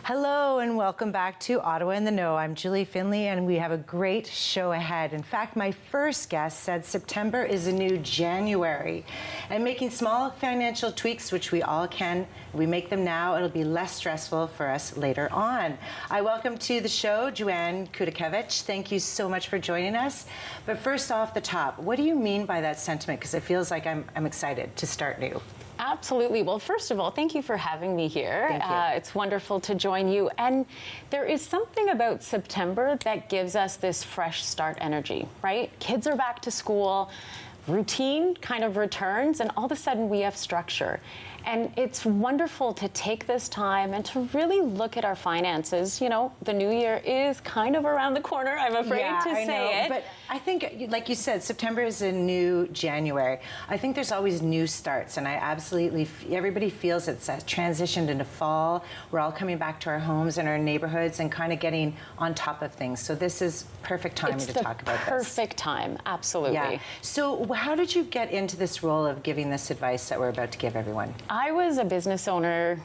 Hello and welcome back to Ottawa in the Know. I'm Julie Findlay and we have a great show ahead. In fact, my first guest said September is a new January. And making small financial tweaks, which we all can, we make them now, it'll be less stressful for us later on. I welcome to the show Joanne Kudakevich. Thank you so much for joining us. But first off the top, what do you mean by that sentiment? Because it feels like I'm excited to start new. Absolutely. Well, first of all, thank you for having me here. Thank you. It's wonderful to join you. And there is something about September that gives us this fresh start energy, right? Kids are back to school, routine kind of returns, and all of a sudden we have structure. And it's wonderful to take this time and to really look at our finances. You know, the new year is kind of around the corner, I'm afraid to say it. But I think, like you said, September is a new January. I think there's always new starts, and I absolutely, everybody feels it's transitioned into fall. We're all coming back to our homes and our neighborhoods and kind of getting on top of things. So this is perfect timing to talk about this. Perfect time, absolutely. Yeah. So how did you get into this role of giving this advice that we're about to give everyone? I was a business owner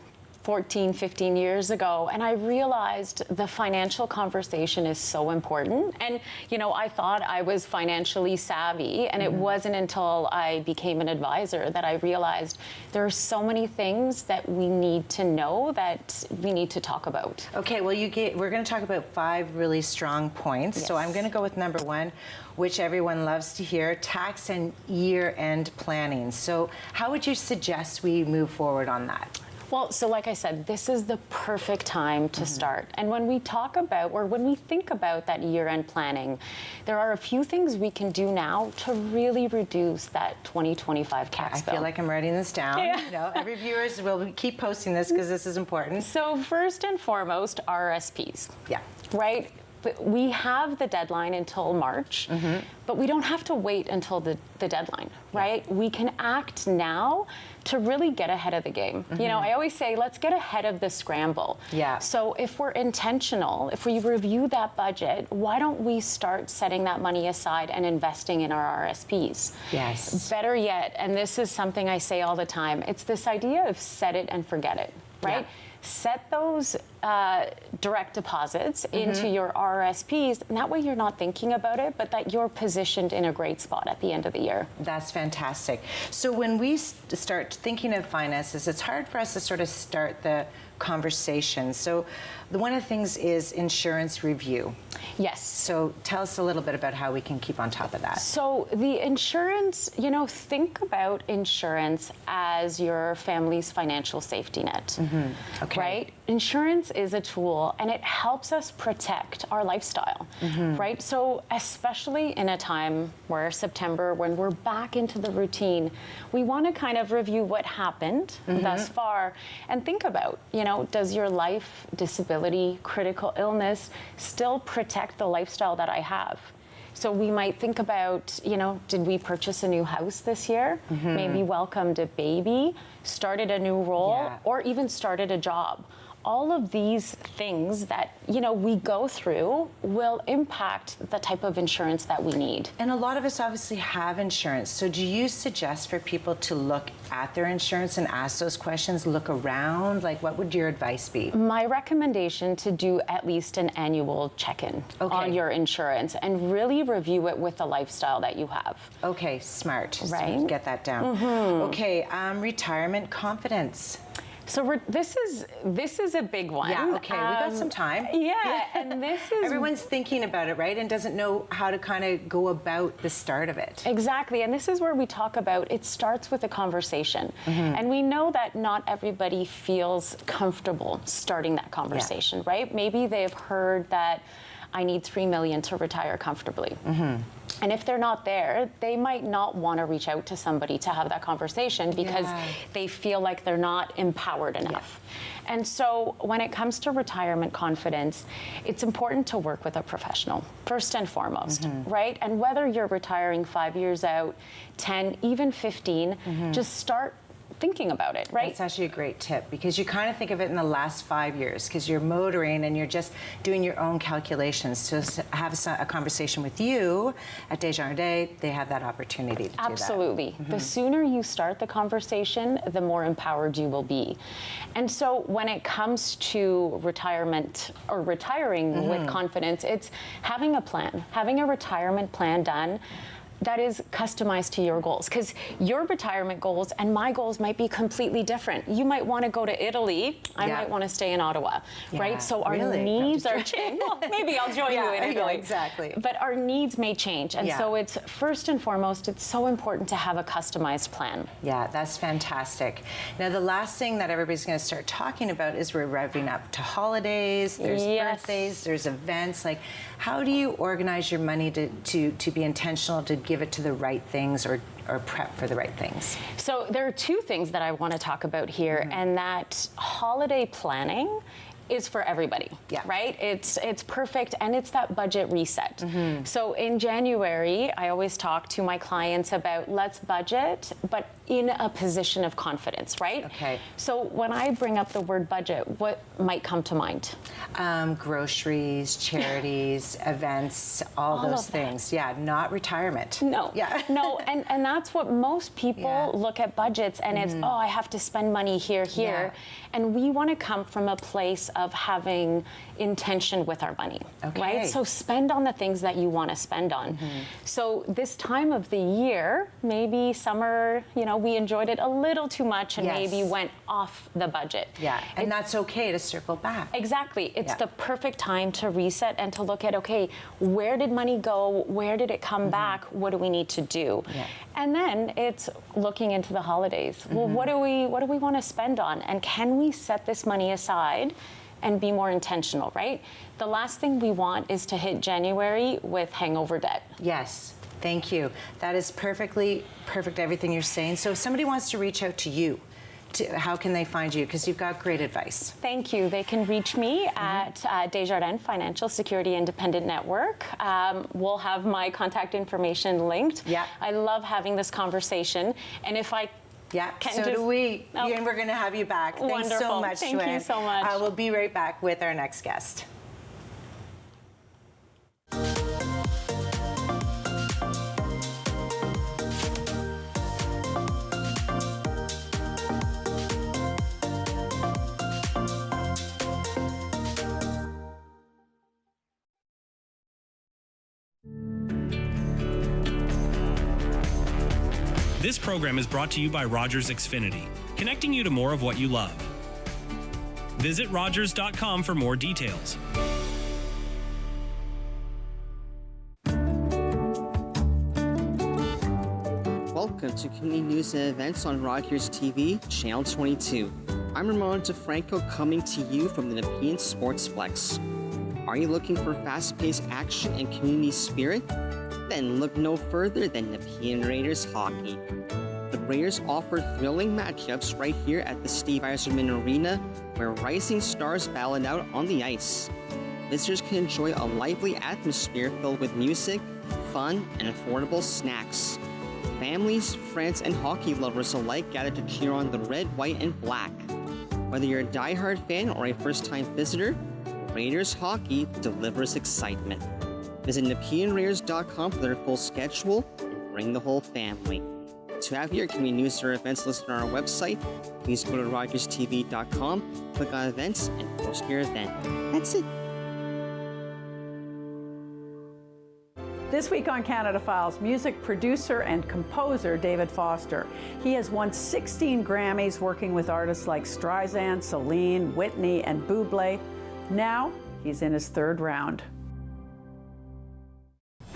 14, 15 years ago, and I realized the financial conversation is so important. And, you know, I thought I was financially savvy, and it wasn't until I became an advisor that I realized there are so many things that we need to know, that we need to talk about. Okay, well, we're going to talk about 5 really strong points. Yes. So I'm going to go with number 1, which everyone loves to hear, tax and year-end planning. So how would you suggest we move forward on that? Well, so like I said, this is the perfect time to start. And when we talk about, or when we think about that year-end planning, there are a few things we can do now to really reduce that 2025 tax bill. I feel like I'm writing this down. Yeah. You know, every viewers will keep posting this because this is important. So first and foremost, RSPs. Yeah. Right? We have the deadline until March, but we don't have to wait until the deadline, right? Yeah. We can act now to really get ahead of the game. You know, I always say, let's get ahead of the scramble. Yeah. So if we're intentional, if we review that budget, why don't we start setting that money aside and investing in our RSPs? Yes. Better yet, and this is something I say all the time, it's this idea of set it and forget it, right? Yeah. Set those direct deposits into your RSPs, and that way you're not thinking about it, but that you're positioned in a great spot at the end of the year. That's fantastic. So when we start thinking of finances, it's hard for us to sort of start the conversation. So one of the things is insurance review. Yes. So tell us a little bit about how we can keep on top of that. So the insurance, you know, think about insurance as your family's financial safety net. Okay. Right? Insurance is a tool, and it helps us protect our lifestyle, right? So especially in a time where September, when we're back into the routine, we want to kind of review what happened thus far and think about, you know, does your life, disability, critical illness still protect the lifestyle that I have? So we might think about, you know, did we purchase a new house this year? Maybe welcomed a baby, started a new role, or even started a job. All of these things that, you know, we go through will impact the type of insurance that we need. And a lot of us obviously have insurance. So do you suggest for people to look at their insurance and ask those questions, look around? Like, what would your advice be? My recommendation to do at least an annual check-in on your insurance and really review it with the lifestyle that you have. Okay, smart. Right? Get that down. Okay, retirement confidence. So this is a big one. Yeah, okay, we got some time. Yeah, and this is... Everyone's thinking about it, right? And doesn't know how to kind of go about the start of it. Exactly, and this is where we talk about, it starts with a conversation. And we know that not everybody feels comfortable starting that conversation, right? Maybe they've heard that I need $3 million to retire comfortably. And if they're not there, they might not want to reach out to somebody to have that conversation because they feel like they're not empowered enough. And so when it comes to retirement confidence, it's important to work with a professional, first and foremost, right? And whether you're retiring 5 years out, 10, even 15, just start thinking about it, right? That's actually a great tip, because you kind of think of it in the last 5 years, because you're motoring and you're just doing your own calculations. So to have a conversation with you at Desjardins, they have that opportunity to do that. Absolutely. The sooner you start the conversation, the more empowered you will be. And so when it comes to retirement or retiring with confidence, it's having a plan, having a retirement plan done that is customized to your goals, because your retirement goals and my goals might be completely different. You might want to go to Italy. I might want to stay in Ottawa, right? So our needs are changing. Well, maybe I'll join you in Italy. Yeah, exactly. But our needs may change. And so it's first and foremost, it's so important to have a customized plan. Yeah, that's fantastic. Now, the last thing that everybody's going to start talking about is we're revving up to holidays, there's birthdays, there's events. Like, how do you organize your money to be intentional, to give it to the right things, or prep for the right things? So there are two things that I want to talk about here, and that holiday planning is for everybody, right? It's perfect, and it's that budget reset. So in January, I always talk to my clients about let's budget, but in a position of confidence, right? Okay. So when I bring up the word budget, what might come to mind? Groceries, charities, events, all those things. Yeah, not retirement. No. Yeah. No, and that's what most people look at budgets, and it's, oh, I have to spend money here. And we want to come from a place of having intention with our money, right? So spend on the things that you want to spend on. So this time of the year, maybe summer, we enjoyed it a little too much and maybe went off the budget. Yeah, and that's okay to circle back. Exactly. It's the perfect time to reset and to look at, okay, where did money go? Where did it come back? What do we need to do? And then it's looking into the holidays. Well, what do we want to spend on? And can we set this money aside and be more intentional, right? The last thing we want is to hit January with hangover debt. Yes. Thank you. That is perfect, everything you're saying. So if somebody wants to reach out to you, how can they find you? Because you've got great advice. Thank you. They can reach me at Desjardins Financial Security Independent Network. We'll have my contact information linked. I love having this conversation. And if I do we. And we're going to have you back. Wonderful. Thanks so much, Thank you so much. We'll be right back with our next guest. This program is brought to you by Rogers Xfinity, connecting you to more of what you love. Visit Rogers.com for more details. Welcome to Community News and Events on Rogers TV, Channel 22. I'm Ramon DeFranco coming to you from the Nepean Sportsplex. Are you looking for fast-paced action and community spirit? Then look no further than Nepean Raiders hockey. The Raiders offer thrilling matchups right here at the Steve Yzerman Arena, where rising stars battle it out on the ice. Visitors can enjoy a lively atmosphere filled with music, fun, and affordable snacks. Families, friends, and hockey lovers alike gather to cheer on the red, white, and black. Whether you're a diehard fan or a first-time visitor, Raiders hockey delivers excitement. Visit NepeanRaiders.com for their full schedule and bring the whole family. To have your community news or events listed on our website, please go to RogersTV.com, click on events, and post your event. That's it. This week on Canada Files, music producer and composer David Foster. He has won 16 Grammys working with artists like Streisand, Celine, Whitney, and Bublé. Now, he's in his third round.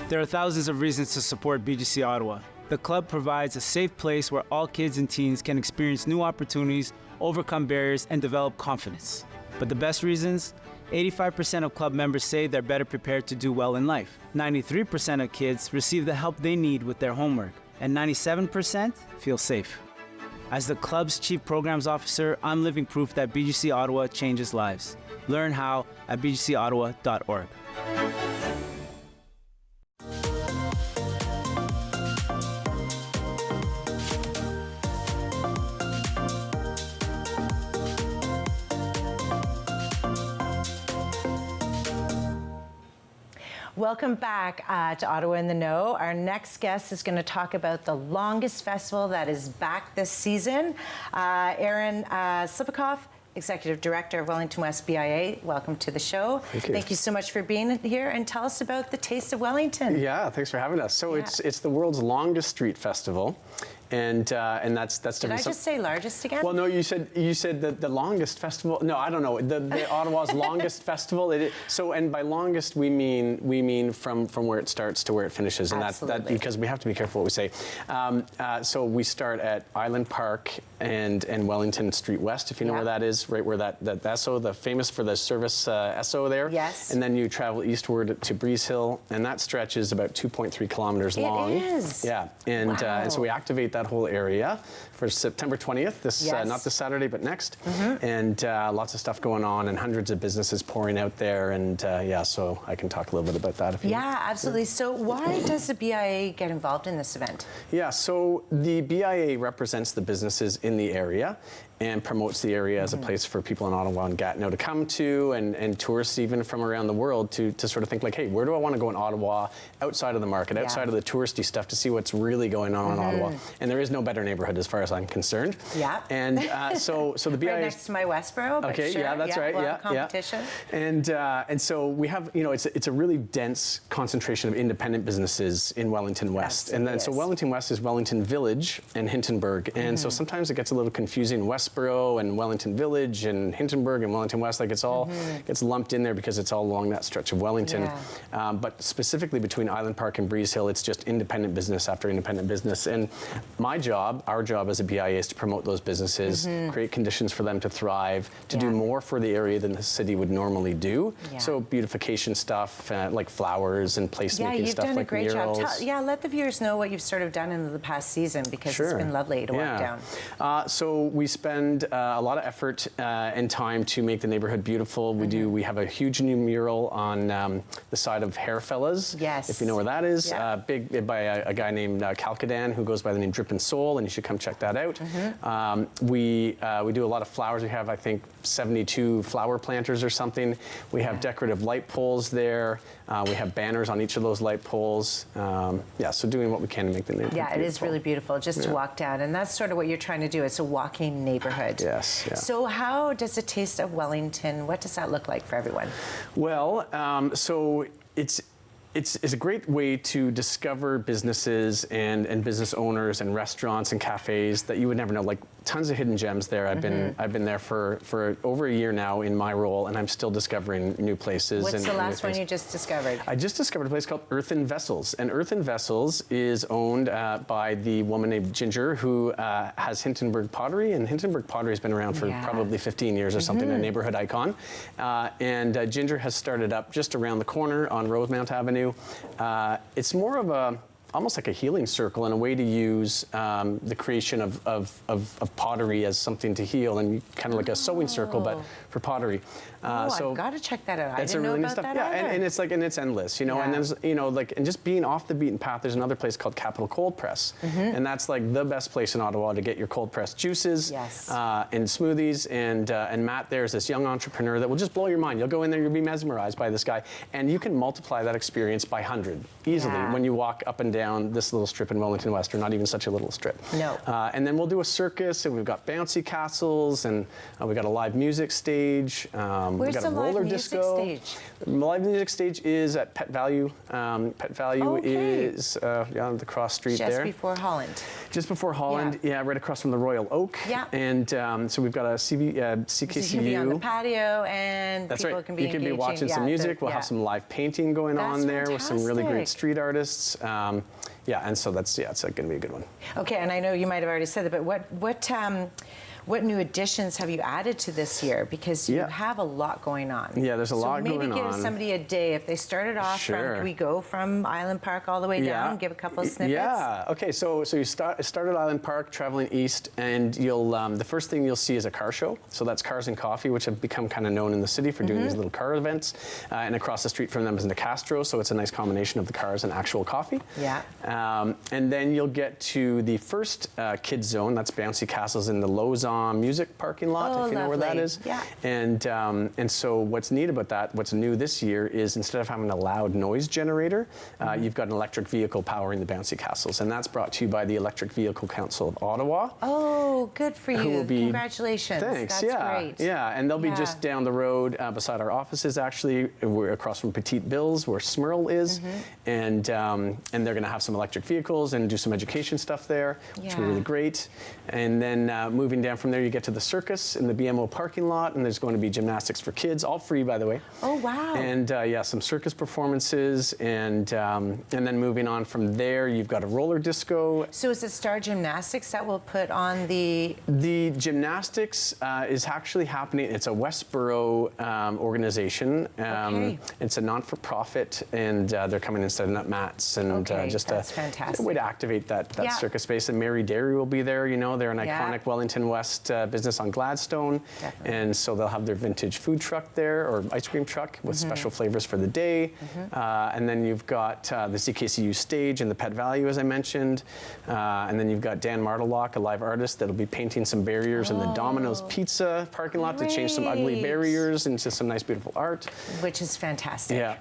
There are thousands of reasons to support BGC Ottawa. The club provides a safe place where all kids and teens can experience new opportunities, overcome barriers, and develop confidence. But the best reasons? 85% of club members say they're better prepared to do well in life. 93% of kids receive the help they need with their homework. And 97% feel safe. As the club's Chief Programs Officer, I'm living proof that BGC Ottawa changes lives. Learn how at bgcottawa.org. Welcome back to Ottawa in the Know. Our next guest is going to talk about the longest festival that is back this season. Aaron Slipikoff, Executive Director of Wellington West BIA. Welcome to the show. Thank you so much for being here, and tell us about the Taste of Wellington. Yeah, thanks for having us. So it's the world's longest street festival. And that's Did I just say largest again? Well, no, you said the longest festival. No, I don't know. The Ottawa's longest festival. And by longest we mean from where it starts to where it finishes, and that's because we have to be careful what we say. So we start at Island Park and Wellington Street West, if you know where that is, right where that Esso, the famous for the service Esso there. Yes. And then you travel eastward to Breeze Hill, and that stretch is about 2.3 kilometers long. It is. Yeah, and so we activate that whole area for September 20th, not this Saturday, but next. And lots of stuff going on and hundreds of businesses pouring out there. And so I can talk a little bit about that if you want. Absolutely. So why does the BIA get involved in this event? Yeah, so the BIA represents the businesses in the area and promotes the area as a place for people in Ottawa and Gatineau to come to, and tourists even from around the world to sort of think like, hey, where do I want to go in Ottawa, outside of the market, outside of the touristy stuff, to see what's really going on in Ottawa. And there is no better neighborhood as far as I'm concerned. Yeah. And so the BIA right next to my Westboro. But okay, sure. That's right. We'll have competition. And so we have, it's a really dense concentration of independent businesses in Wellington West. Yes, and then so Wellington West is Wellington Village and Hintonburg. And so sometimes it gets a little confusing. Westboro and Wellington Village and Hintonburg and Wellington West, like it's all gets lumped in there because it's all along that stretch of Wellington. But specifically between Island Park and Breeze Hill, it's just independent business after independent business. And my job, our job as a BIA, is to promote those businesses, create conditions for them to thrive, to do more for the area than the city would normally do. So beautification stuff, like flowers and placemaking stuff like murals. Yeah, you've done a great job. Let the viewers know what you've sort of done in the past season, because it's been lovely to walk down. So we spend a lot of effort and time to make the neighborhood beautiful. We have a huge new mural on the side of Hairfellas. Yes. If you know where that is. Big by a guy named Calcadan, who goes by the name Drippin' Soul, and you should come check that out. We do a lot of flowers. We have, I think, 72 flower planters or something. We have decorative light poles there. We have banners on each of those light poles. So doing what we can to make the neighborhood beautiful. It is really beautiful just to walk down, and that's sort of what you're trying to do. It's a walking neighborhood. Yes. Yeah. So how does the Taste of Wellington, what does that look like for everyone? Well, so it's a great way to discover businesses and business owners and restaurants and cafes that you would never know. Like tons of hidden gems there. I've been there for over a year now in my role, and I'm still discovering new places. What's the last one you just discovered? I just discovered a place called Earthen Vessels, and Earthen Vessels is owned by the woman named Ginger, who has Hintonburg Pottery, and Hintonburg Pottery has been around for probably 15 years or something, a neighborhood icon. And Ginger has started up just around the corner on Rosemount Avenue. It's more of almost like a healing circle, and a way to use the creation of pottery as something to heal, and kind of like a sewing circle, but for pottery. So I've got to check that out. I didn't know about that either. And it's endless, you know. And there's, and just being off the beaten path. There's another place called Capital Cold Press, and that's like the best place in Ottawa to get your cold pressed juices and smoothies. And Matt there is this young entrepreneur that will just blow your mind. You'll go in there, you'll be mesmerized by this guy, and you can multiply that experience by 100 easily when you walk up and down this little strip in Wellington West, or not even such a little strip. No. And then we'll do a circus, and we've got bouncy castles, and we've got a live music stage. Where's we got the a roller live disco. music stage? The live music stage is at Pet Value. Pet Value is on the cross street there. Just before Holland. Just before Holland, right across from the Royal Oak. Yeah. And so we've got a CKCU. So you can be on the patio, and That's people right. can be You can be watching some music. We'll have some live painting going on there with some really great street artists. And so it's going to be a good one. Okay, and I know you might have already said that, but what new additions have you added to this year? Because you have a lot going on. Yeah, there's a lot going on. So maybe give somebody a day. If they started off from, can we go from Island Park all the way down? Give a couple of snippets? Yeah, okay, so you start at Island Park, traveling east, and you'll the first thing you'll see is a car show. So that's Cars and Coffee, which have become kind of known in the city for doing these little car events. And across the street from them is Nicastro, so it's a nice combination of the cars and actual coffee. Yeah. And then you'll get to the first kids zone. That's bouncy castles in the low zone. Dawn Music parking lot, Oh, if you know where that lovely. is. Yeah. And so what's neat about that, what's new this year, is instead of having a loud noise generator, you've got an electric vehicle powering the bouncy castles, and that's brought to you by the Electric Vehicle Council of Ottawa. Oh, good for Who you. will be- Congratulations. Thanks. That's yeah, great. yeah, and they'll be Yeah. just down the road beside our offices. Actually, we're across from Petite Bill's, where Smurl is, and they're going to have some electric vehicles and do some education stuff there, which will be Yeah. really great. And then moving down from there, you get to the circus in the BMO parking lot, and there's going to be gymnastics for kids, all free, by the way. Oh, wow. And yeah, some circus performances, and then moving on from there, you've got a roller disco. So is it Star Gymnastics that will put on the... The gymnastics is actually happening. It's a Westboro organization. Okay. It's a non-for-profit, and they're coming and setting up mats and Okay, just that's a fantastic. way to activate that Yeah. circus space. And Mary Dairy will be there. You know, they're an Yeah. iconic Wellington West business on Gladstone, Definitely. and so they'll have their vintage food truck there, or ice cream truck with special flavors for the day. And then you've got the CKCU stage and the Pet Value, as I mentioned. And then you've got Dan Martelock, a live artist that'll be painting some barriers in the Domino's Pizza parking lot to change some ugly Great. barriers into some nice, beautiful art. Which is fantastic. Yeah,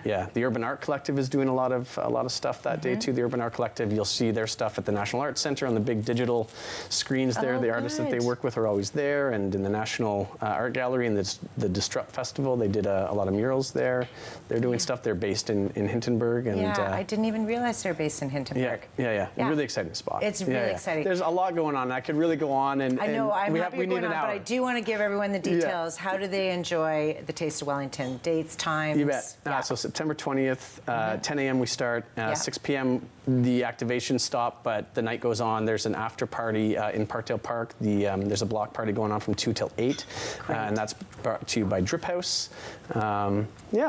Yeah. The Urban Art Collective is doing a lot of stuff that day too. The Urban Art Collective, you'll see their stuff at the National Arts Center on the big digital screens there. Oh, the artists that they good. work with are always there, and in the National Art Gallery and the Disrupt Festival, they did a lot of murals there. They're doing stuff. They're based in Hintonburg, and Yeah, I didn't even realize they're based in Hintonburg. yeah. Yeah. Really exciting spot. It's really exciting. There's a lot going on. I could really go on, and I know, I'm we happy we you're need going an on, hour. but I do want to give everyone the details. How do they enjoy the Taste of Wellington? Dates, times? You bet. Yeah. So September 20th, 10 a.m. we start. Yeah. 6 p.m. the activation stop, but the night goes on. There's an after party in Parkdale Park. There's a block party going on from 2 till 8, and that's brought to you by Drip House.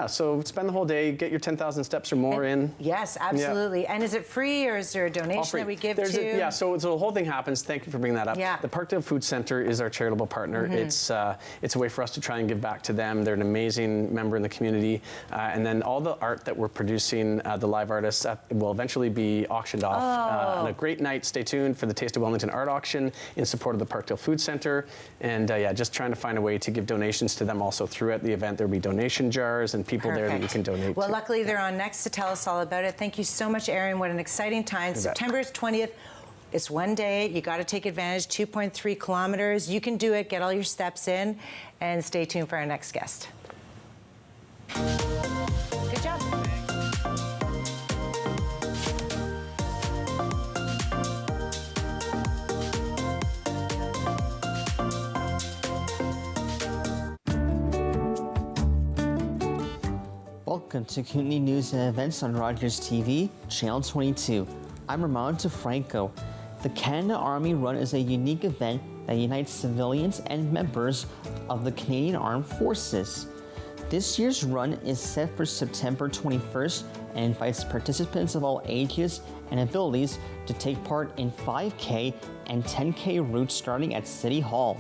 So spend the whole day, get your 10,000 steps or more in. Yes, absolutely. And is it free, or is there a All donation free. that we give There's to? So the whole thing happens. Thank you for bringing that up. Yeah. The Parkdale Food Center is our charitable partner. It's a way for us to try and give back to them. They're an amazing member in the community. And then all the art that we're producing, the live artists, will eventually be auctioned off on a great night. Stay tuned for the Taste of Wellington art auction in support of the Parkdale Food Center. And just trying to find a way to give donations to them also throughout the event. There'll be donation jars and people there that you Perfect. can donate Well, to. luckily they're on next to tell us all about it. Thank you so much, Erin. What an exciting time. bet. September 20th. It's one day. You got to take advantage. 2.3 kilometers. You can do it. Get all your steps in, and stay tuned for our next guest. Good job. Welcome to community news and events on Rogers TV, Channel 22. I'm Ramon DeFranco. The Canada Army Run is a unique event that unites civilians and members of the Canadian Armed Forces. This year's run is set for September 21st and invites participants of all ages and abilities to take part in 5K and 10K routes starting at City Hall.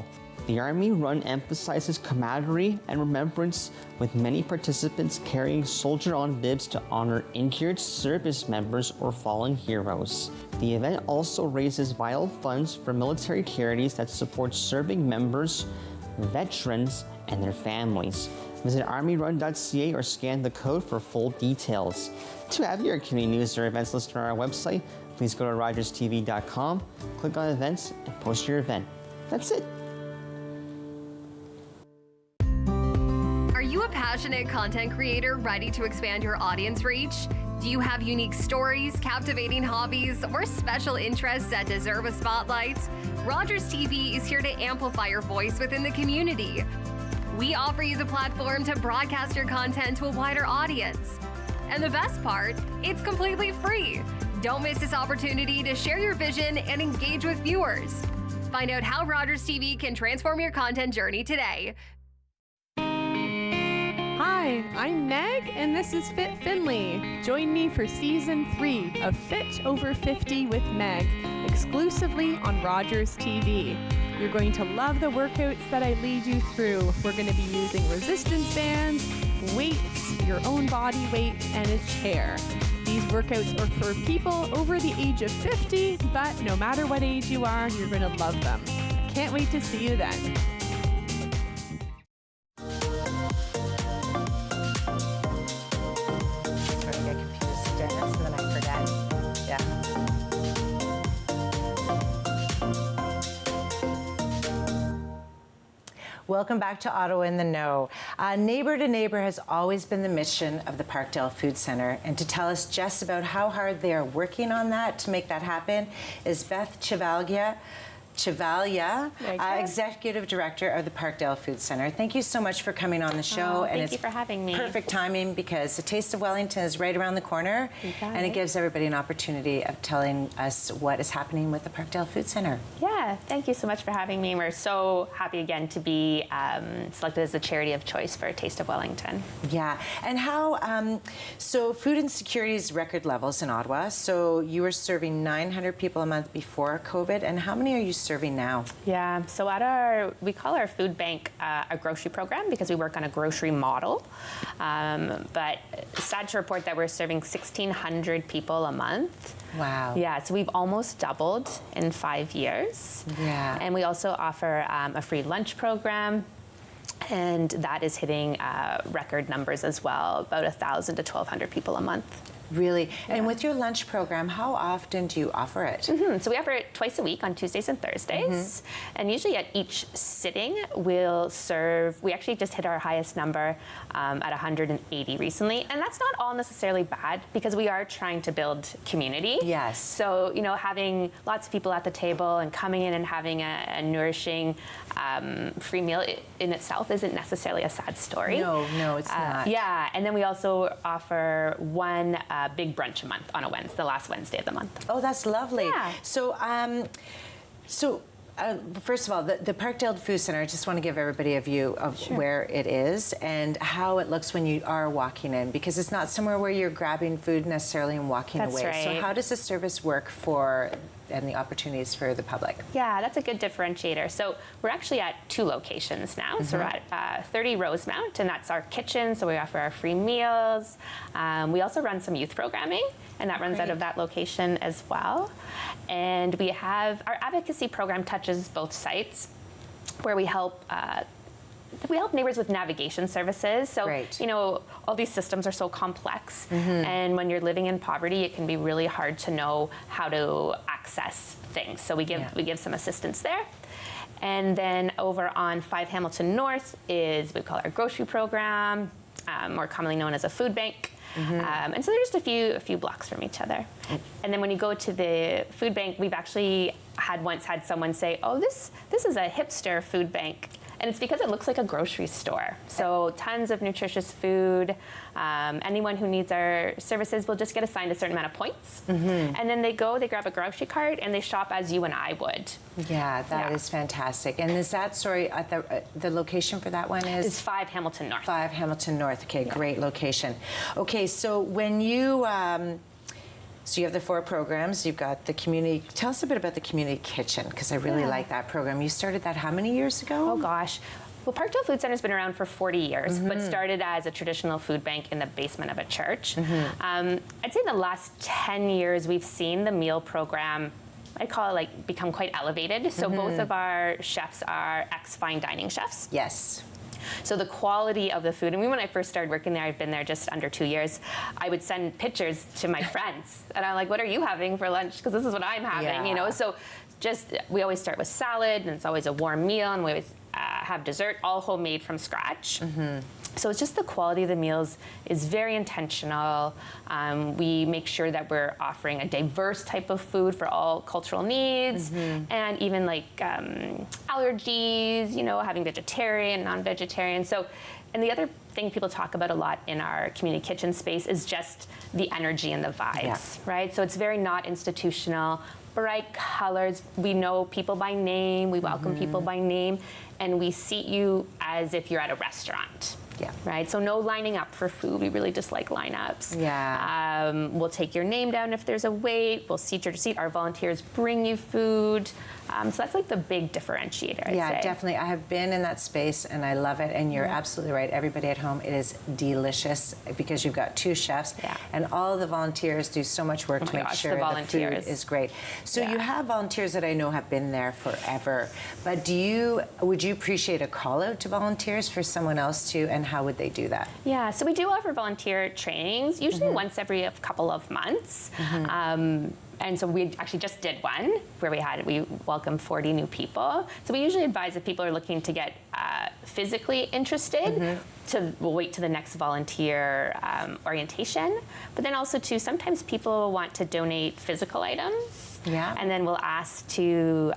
The Army Run emphasizes camaraderie and remembrance, with many participants carrying soldier-on bibs to honor injured service members or fallen heroes. The event also raises vital funds for military charities that support serving members, veterans, and their families. Visit armyrun.ca or scan the code for full details. To have your community news or events listed on our website, please go to rogerstv.com, click on events, and post your event. That's it. Are you a passionate content creator ready to expand your audience reach? Do you have unique stories, captivating hobbies, or special interests that deserve a spotlight? Rogers TV is here to amplify your voice within the community. We offer you the platform to broadcast your content to a wider audience. And the best part, it's completely free. Don't miss this opportunity to share your vision and engage with viewers. Find out how Rogers TV can transform your content journey today. Hi, I'm Meg, and this is Fit Findlay. Join me for Season 3 of Fit Over 50 with Meg, exclusively on Rogers TV. You're going to love the workouts that I lead you through. We're going to be using resistance bands, weights, your own body weight, and a chair. These workouts are for people over the age of 50, but no matter what age you are, you're going to love them. Can't wait to see you then. Sort of get confused, Dennis, and then I forget. Yeah. Welcome back to Ottawa in the Know. Neighbor to Neighbor has always been the mission of the Parkdale Food Centre, and to tell us just about how hard they are working on that to make that happen is Beth Chavalia, Executive Director of the Parkdale Food Centre. Thank you so much for coming on the show. Thank you for having me. Perfect timing because the Taste of Wellington is right around the corner, and it gives everybody an opportunity of telling us what is happening with the Parkdale Food Centre. Yeah, thank you so much for having me. We're so happy again to be selected as the charity of choice for Taste of Wellington. Yeah, and how, so food insecurity is record levels in Ottawa. So you were serving 900 people a month before COVID, and how many are you serving now? Yeah, so we call our food bank a grocery program because we work on a grocery model. But sad to report that we're serving 1,600 people a month. Wow. Yeah, so we've almost doubled in 5 years. Yeah. And we also offer a free lunch program. And that is hitting record numbers as well, about 1,000 to 1,200 people a month. Really? Yeah. And with your lunch program, how often do you offer it? So we offer it twice a week on Tuesdays and Thursdays. And usually at each sitting, we'll serve, we actually just hit our highest number at 180 recently. And that's not all necessarily bad because we are trying to build community. Yes. So, you know, having lots of people at the table and coming in and having a nourishing free meal in itself isn't necessarily a sad story. No, it's not. Yeah, and then we also offer one big brunch a month on a Wednesday, the last Wednesday of the month. Oh, that's lovely. Yeah. So, first of all, the Parkdale Food Centre, I just want to give everybody a view of where it is and how it looks when you are walking in, because it's not somewhere where you're grabbing food necessarily and walking That's away. right. So how does the service work for and the opportunities for the public? Yeah, that's a good differentiator. So we're actually at 2 locations now. So we're at 30 Rosemount, and that's our kitchen. So we offer our free meals. We also run some youth programming, and that runs out of that location as well. And we have our advocacy program touches both sites, where we help neighbors with navigation services. So, you know, all these systems are so complex. And when you're living in poverty, it can be really hard to know how to access things. So we give some assistance there. And then over on 5 Hamilton North is we call our grocery program, more commonly known as a food bank. And so they're just a few blocks from each other. And then when you go to the food bank, we've actually once had someone say, oh, this is a hipster food bank. And it's because it looks like a grocery store. So tons of nutritious food. Anyone who needs our services will just get assigned a certain amount of points. And then they grab a grocery cart, and they shop as you and I would. Yeah, that is fantastic. And is that, sorry, at the location for that one is? It's 5 Hamilton North. 5 Hamilton North. Okay, great location. Okay, so when you... So you have the 4 programs. You've got the community. Tell us a bit about the community kitchen, because I really like that program. You started that how many years ago? Oh gosh. Well, Parkdale Food Centre has been around for 40 years, but started as a traditional food bank in the basement of a church. I'd say in the last 10 years, we've seen the meal program, I call it become quite elevated. So both of our chefs are ex-fine dining chefs. Yes. So the quality of the food, and when I first started working there, I've been there just under 2 years, I would send pictures to my friends. And I'm like, what are you having for lunch? Because this is what I'm having, you know? So we always start with salad, and it's always a warm meal, and we always have dessert, all homemade from scratch. So it's just the quality of the meals is very intentional. We make sure that we're offering a diverse type of food for all cultural needs, and even allergies, you know, having vegetarian, non-vegetarian. So, and the other thing people talk about a lot in our community kitchen space is just the energy and the vibes, right? So it's very not institutional, bright colors. We know people by name, we welcome people by name, and we seat you as if you're at a restaurant. Yeah. Right? So no lining up for food. We really dislike lineups. Yeah. We'll take your name down if there's a wait. We'll seat your seat. Our volunteers bring you food. So that's like the big differentiator, I'd Yeah, say. definitely. I have been in that space and I love it. And you're absolutely right. Everybody at home, it is delicious because you've got 2 chefs and all the volunteers do so much work to make sure the food is great. So you have volunteers that I know have been there forever. But would you appreciate a call out to volunteers for someone else to, and how would they do that? Yeah, so we do offer volunteer trainings, usually once every couple of months. And so we actually just did one where we welcomed 40 new people. So we usually advise if people are looking to get physically interested, we'll wait to the next volunteer orientation. But then also too, sometimes people want to donate physical items. Yeah. And then we'll ask to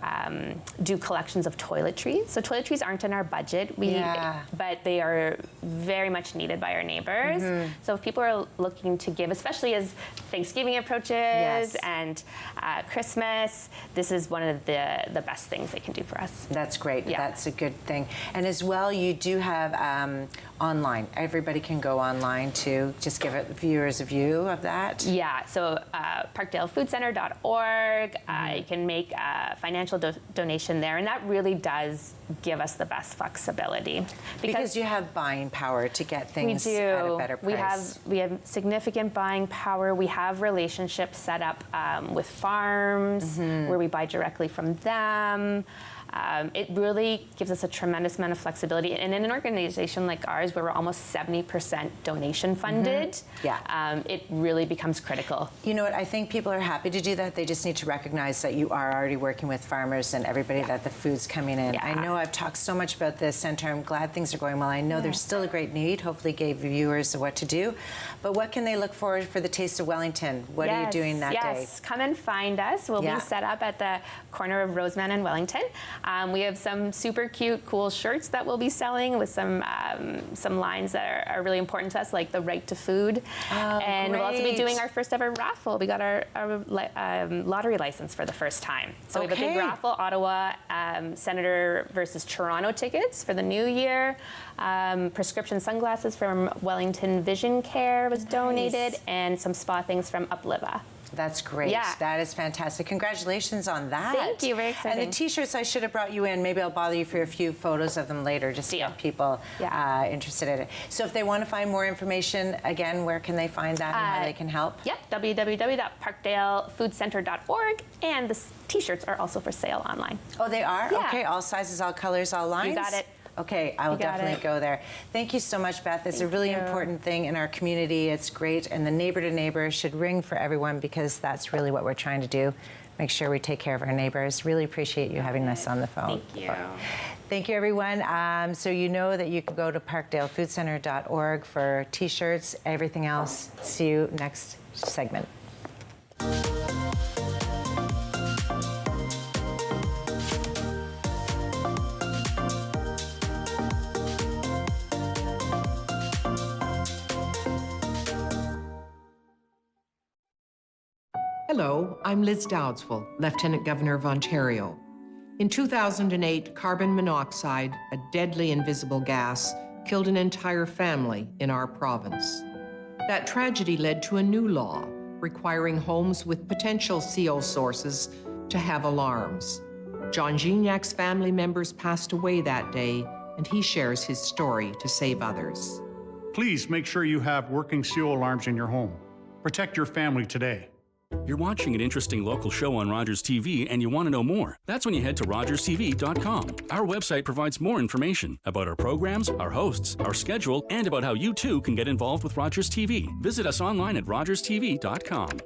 do collections of toiletries. So toiletries aren't in our budget, but they are very much needed by our neighbors. So if people are looking to give, especially as Thanksgiving approaches and Christmas, this is one of the best things they can do for us. That's great. Yeah. That's a good thing. And as well, you do have online. Everybody can go online to just give viewers a view of that. Yeah, so parkdalefoodcenter.org. You can make a financial donation there, and that really does give us the best flexibility. Because you have buying power to get things at a better price. We have significant buying power. We have relationships set up with farms where we buy directly from them. It really gives us a tremendous amount of flexibility. And in an organization like ours, where we're almost 70% donation funded, it really becomes critical. You know what? I think people are happy to do that. They just need to recognize that you are already working with farmers and everybody, that the food's coming in. I know I've talked so much about this center. I'm glad things are going well. I know there's still a great need. Hopefully gave viewers what to do. But what can they look forward for the Taste of Wellington? What are you doing that day? Yes, come and find us. We'll be set up at the corner of Roseman and Wellington. We have some super cute, cool shirts that we'll be selling with some lines that are really important to us, like the right to food. And we'll also be doing our first ever raffle. We got our lottery license for the first time. So we have a big raffle, Ottawa Senator versus Toronto tickets for the new year. Prescription sunglasses from Wellington Vision Care was donated, and some spa things from Upliva. That's great. Yeah. That is fantastic. Congratulations on that. Thank you. Very exciting. And the T-shirts, I should have brought you in. Maybe I'll bother you for a few photos of them later, just to get people interested in it. So if they want to find more information, again, where can they find that and how they can help? Yep, www.parkdalefoodcenter.org. And the T-shirts are also for sale online. Oh, they are? Yeah. Okay, all sizes, all colors, all lines? You got it. Okay, I will definitely go there. Thank you so much, Beth. It's a really important thing in our community. It's great, and the neighbor to neighbor should ring for everyone, because that's really what we're trying to do. Make sure we take care of our neighbors. Really appreciate you having us on the phone. Thank you. Thank you, everyone. So you know that you can go to parkdalefoodcenter.org for T-shirts, everything else. See you next segment. Hello, I'm Liz Dowdswell, Lieutenant Governor of Ontario. In 2008, carbon monoxide, a deadly invisible gas, killed an entire family in our province. That tragedy led to a new law requiring homes with potential CO sources to have alarms. John Gignac's family members passed away that day, and he shares his story to save others. Please make sure you have working CO alarms in your home. Protect your family today. You're watching an interesting local show on Rogers TV and you want to know more. That's when you head to rogerstv.com. Our website provides more information about our programs, our hosts, our schedule, and about how you too can get involved with Rogers TV. Visit us online at rogerstv.com.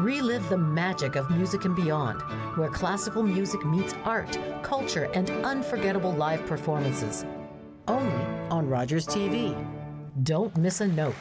Relive the magic of Music and Beyond, where classical music meets art, culture, and unforgettable live performances. Only on Rogers TV. Don't miss a note.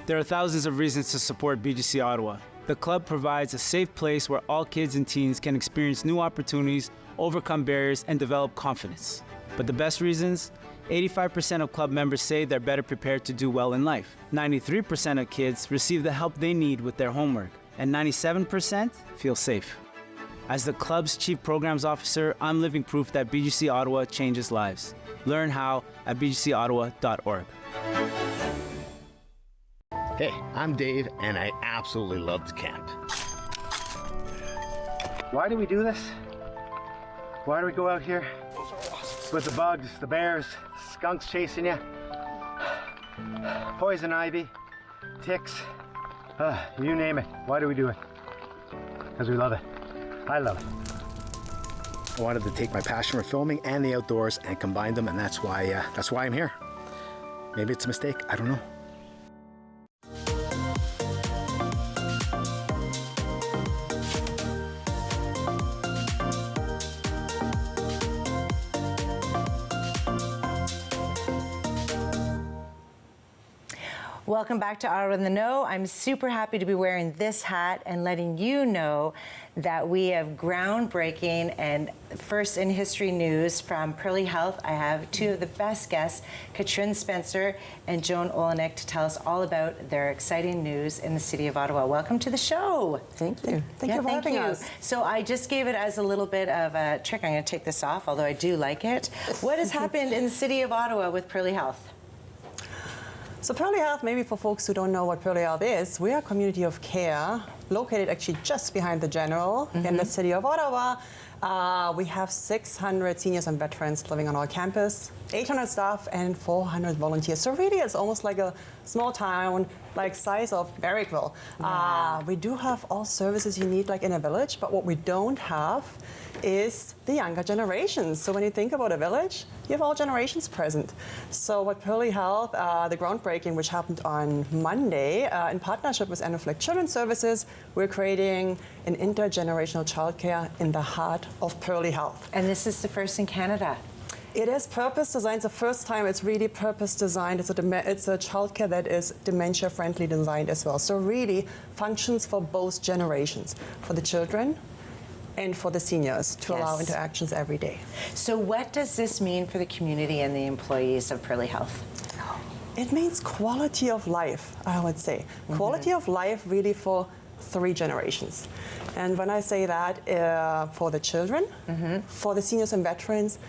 There are thousands of reasons to support BGC Ottawa. The club provides a safe place where all kids and teens can experience new opportunities, overcome barriers, and develop confidence. But the best reasons? 85% of club members say they're better prepared to do well in life. 93% of kids receive the help they need with their homework. And 97% feel safe. As the club's Chief Programs Officer, I'm living proof that BGC Ottawa changes lives. Learn how at bgcottawa.org. Hey, I'm Dave, and I absolutely loved camp. Why do we do this? Why do we go out here? With the bugs, the bears, skunks chasing you, poison ivy, ticks, you name it. Why do we do it? Because we love it. I love it. I wanted to take my passion for filming and the outdoors and combine them, and that's why I'm here. Maybe it's a mistake, I don't know. Welcome back to Ottawa in the Know. I'm super happy to be wearing this hat and letting you know that we have groundbreaking and first in history news from Pearly Health. I have two of the best guests, Katrin Spencer and Joan Olenek, to tell us all about their exciting news in the city of Ottawa. Welcome to the show. Thank you. Thank you for having us. So I just gave it as a little bit of a trick. I'm going to take this off, although I do like it. What has happened in the city of Ottawa with Pearly Health? So Pearly Health, maybe for folks who don't know what Pearly Health is, we are a community of care located actually just behind the General in the city of Ottawa. We have 600 seniors and veterans living on our campus, 800 staff and 400 volunteers. So really it's almost like a small town, like size of Berwickville. Yeah. We do have all services you need like in a village, but what we don't have is the younger generations. So when you think about a village, you have all generations present. So what Pearly Health, the groundbreaking, which happened on Monday, in partnership with End of Life Children's Services, we're creating an intergenerational childcare in the heart of Pearly Health. And this is the first in Canada. It is purpose designed. It's the first time it's really purpose designed. It's a childcare that is dementia friendly designed as well. So really functions for both generations, for the children and for the seniors to allow interactions every day. So what does this mean for the community and the employees of Pearly Health? It means quality of life, I would say. Quality of life really for 3 generations. And when I say that, for the children, for the seniors and veterans,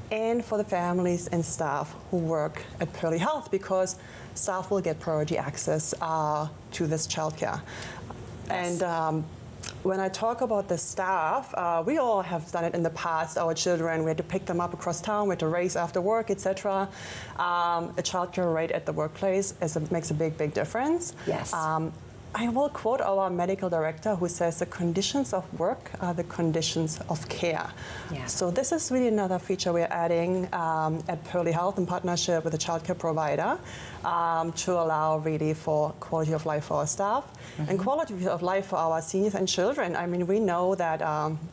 and for the families and staff who work at Pearly Health, because staff will get priority access to this childcare. Yes. And when I talk about the staff, we all have done it in the past. Our children, we had to pick them up across town, we had to race after work, etc. A childcare right at the workplace makes a big, big difference. Yes. I will quote our medical director who says the conditions of work are the conditions of care. Yeah. So this is really another feature we're adding at Pearly Health in partnership with a childcare provider to allow really for quality of life for our staff and quality of life for our seniors and children. I mean, we know that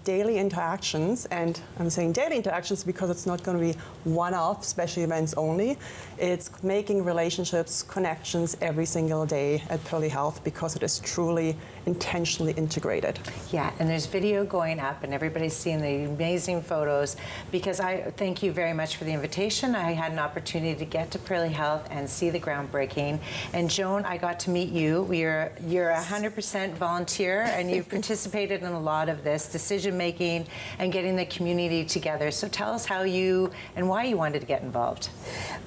daily interactions, and I'm saying daily interactions because it's not going to be one-off special events only. It's making relationships, connections every single day at Pearly Health because it is truly intentionally integrated. Yeah, and there's video going up and everybody's seeing the amazing photos, because I thank you very much for the invitation. I had an opportunity to get to Pearly Health and see the groundbreaking. And Joan, I got to meet you. You're 100% volunteer and you participated in a lot of this decision making and getting the community together. So tell us how you and why you wanted to get involved.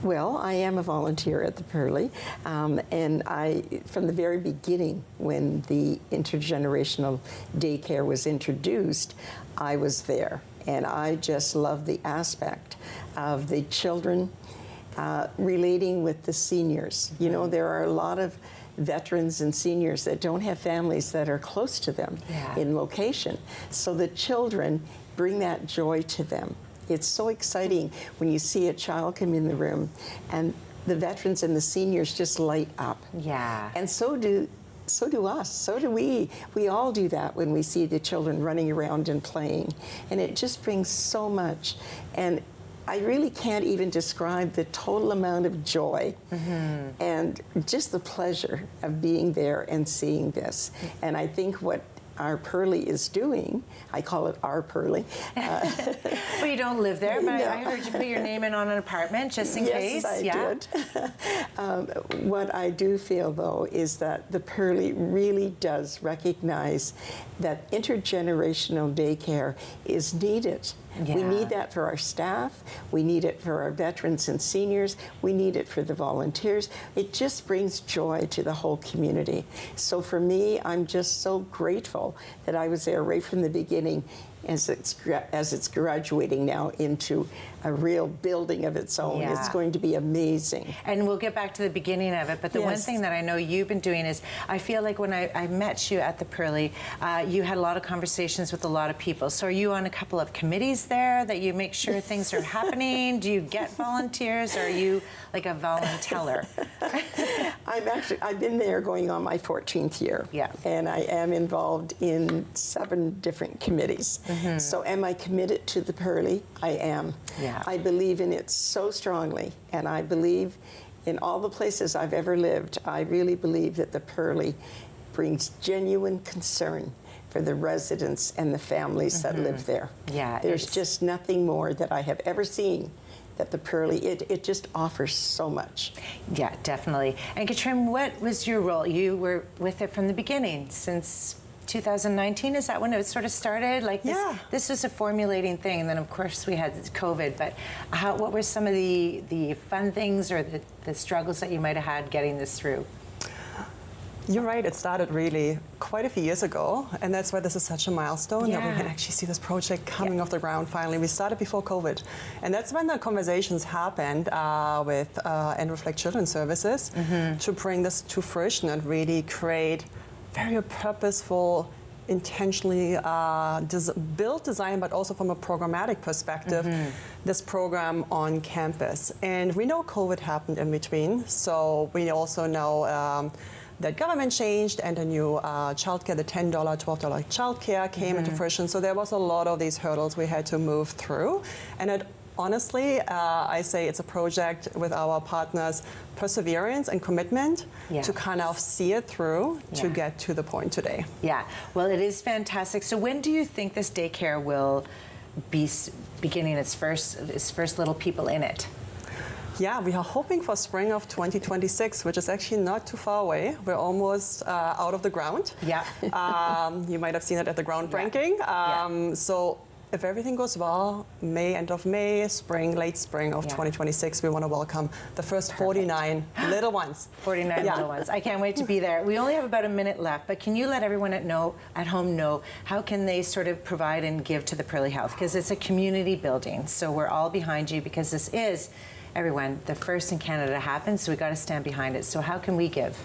Well, I am a volunteer at the Pearly, and I, from the very beginning, when the intergenerational daycare was introduced, I was there. And I just love the aspect of the children relating with the seniors. You know, there are a lot of veterans and seniors that don't have families that are close to them in location. So the children bring that joy to them. It's so exciting when you see a child come in the room and the veterans and the seniors just light up. Yeah. And so do us, so do we. We all do that when we see the children running around and playing. And it just brings so much. And I really can't even describe the total amount of joy and just the pleasure of being there and seeing this. And I think what our Pearly is doing, I call it our Pearly. Well, you don't live there, but I heard you put your name in on an apartment just in case. Yes, I did. What I do feel, though, is that the Pearly really does recognize that intergenerational daycare is needed. We need that for our staff. We need it for our veterans and seniors. We need it for the volunteers. It just brings joy to the whole community. So for me, I'm just so grateful that I was there right from the beginning as it's graduating now into a real building of its own. Yeah. It's going to be amazing. And we'll get back to the beginning of it, but the one thing that I know you've been doing is, I feel like when I met you at the Pearly, you had a lot of conversations with a lot of people. So are you on a couple of committees there that you make sure things are happening? Do you get volunteers, or are you like a volunteer? I've been there going on my 14th year. Yeah. And I am involved in 7 different committees. So am I committed to the Pearly? I am. Yeah. I believe in it so strongly, and I believe in all the places I've ever lived. I really believe that the Pearly brings genuine concern for the residents and the families that live there. Yeah, there's just nothing more that I have ever seen that the Pearly, it just offers so much. Yeah, definitely. And Katrin, what was your role? You were with it from the beginning, since 2019, is that when it sort of started? Like this was a formulating thing, and then of course we had COVID, but what were some of the fun things or the struggles that you might have had getting this through? You're right, it started really quite a few years ago, and that's why this is such a milestone, that we can actually see this project coming off the ground finally. We started before COVID, and that's when the conversations happened with End Reflect Children's Services to bring this to fruition and really create very purposeful, intentionally built design, but also from a programmatic perspective, this program on campus. And we know COVID happened in between, so we also know that government changed and a new childcare, the $10, $12 childcare came into fruition. So there was a lot of these hurdles we had to move through. And honestly, I say it's a project with our partners' perseverance and commitment to kind of see it through to get to the point today. Yeah, well, it is fantastic. So when do you think this daycare will be beginning its first little people in it? Yeah, we are hoping for spring of 2026, which is actually not too far away. We're almost out of the ground. Yeah. You might have seen it at the groundbreaking. So if everything goes well, end of May, late spring of 2026, we want to welcome the first 49 little ones. 49 little ones. I can't wait to be there. We only have about a minute left, but can you let everyone at home know how can they sort of provide and give to the Pearly Health? Because it's a community building, so we're all behind you, because this is, everyone, the first in Canada to happen, so we've got to stand behind it. So how can we give?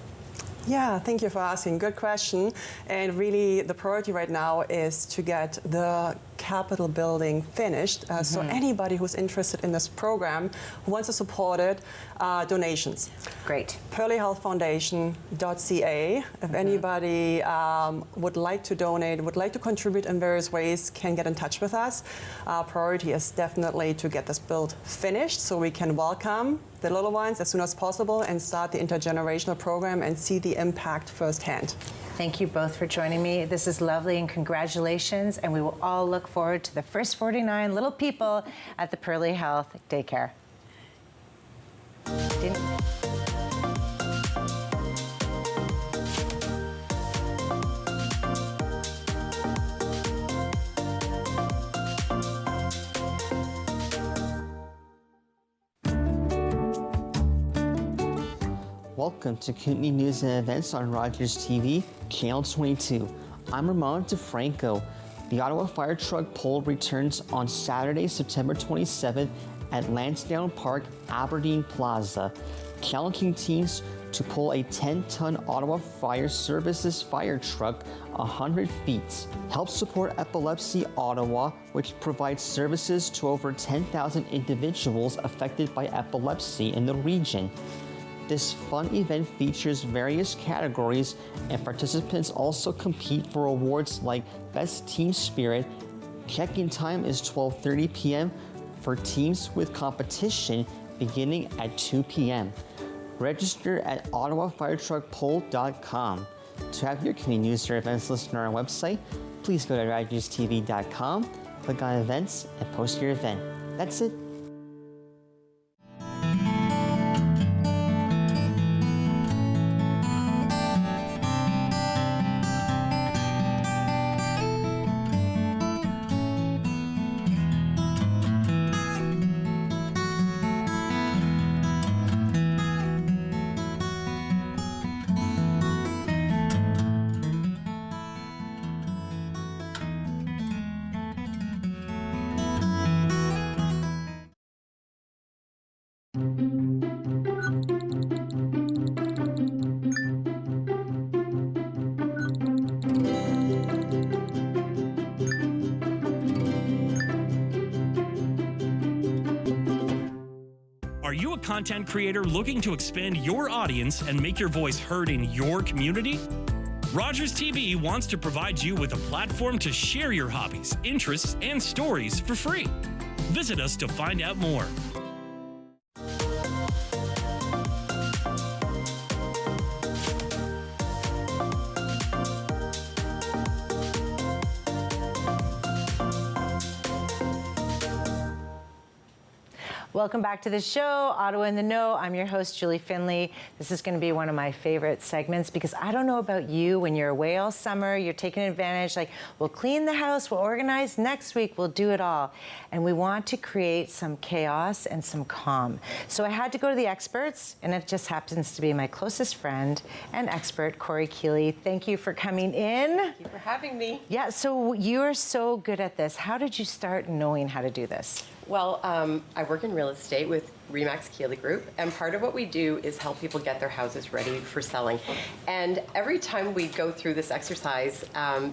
Yeah, thank you for asking. Good question. And really, the priority right now is to get the Capitol building finished. So anybody who's interested in this program, who wants to support it, donations. Great. pearlyhealthfoundation.ca. If anybody would like to donate, would like to contribute in various ways, can get in touch with us. Our priority is definitely to get this build finished so we can welcome the little ones as soon as possible and start the intergenerational program and see the impact firsthand. Thank you both for joining me. This is lovely, and congratulations. And we will all look forward to the first 49 little people at the Pearly Health Daycare. Welcome to Kootenay News and Events on Rogers TV, Channel 22. I'm Ramon DeFranco. The Ottawa Fire Truck Pole returns on Saturday, September 27th at Lansdowne Park, Aberdeen Plaza, challenging teams to pull a 10-ton Ottawa Fire Services fire truck 100 feet. Help support Epilepsy Ottawa, which provides services to over 10,000 individuals affected by epilepsy in the region. This fun event features various categories, and participants also compete for awards like Best Team Spirit. Check-in time is 12:30 p.m. for teams with competition beginning at 2 p.m. Register at ottawafiretruckpole.com. To have your community news or events listed on our website, please go to rogerstv.com, click on events, and post your event. That's it. Are you a content creator looking to expand your audience and make your voice heard in your community? Rogers TV wants to provide you with a platform to share your hobbies, interests, and stories for free. Visit us to find out more. Welcome back to the show, Ottawa in the Know. I'm your host, Julie Findlay. This is going to be one of my favorite segments because I don't know about you, when you're away all summer, you're taking advantage, like, we'll clean the house, we'll organize, next week we'll do it all. And we want to create some chaos and some calm. So I had to go to the experts, and it just happens to be my closest friend and expert, Corey Keeley. Thank you for coming in. Thank you for having me. Yeah, so you are so good at this. How did you start knowing how to do this? Well, I work in real estate with Remax Keeley Group, and part of what we do is help people get their houses ready for selling. And every time we go through this exercise,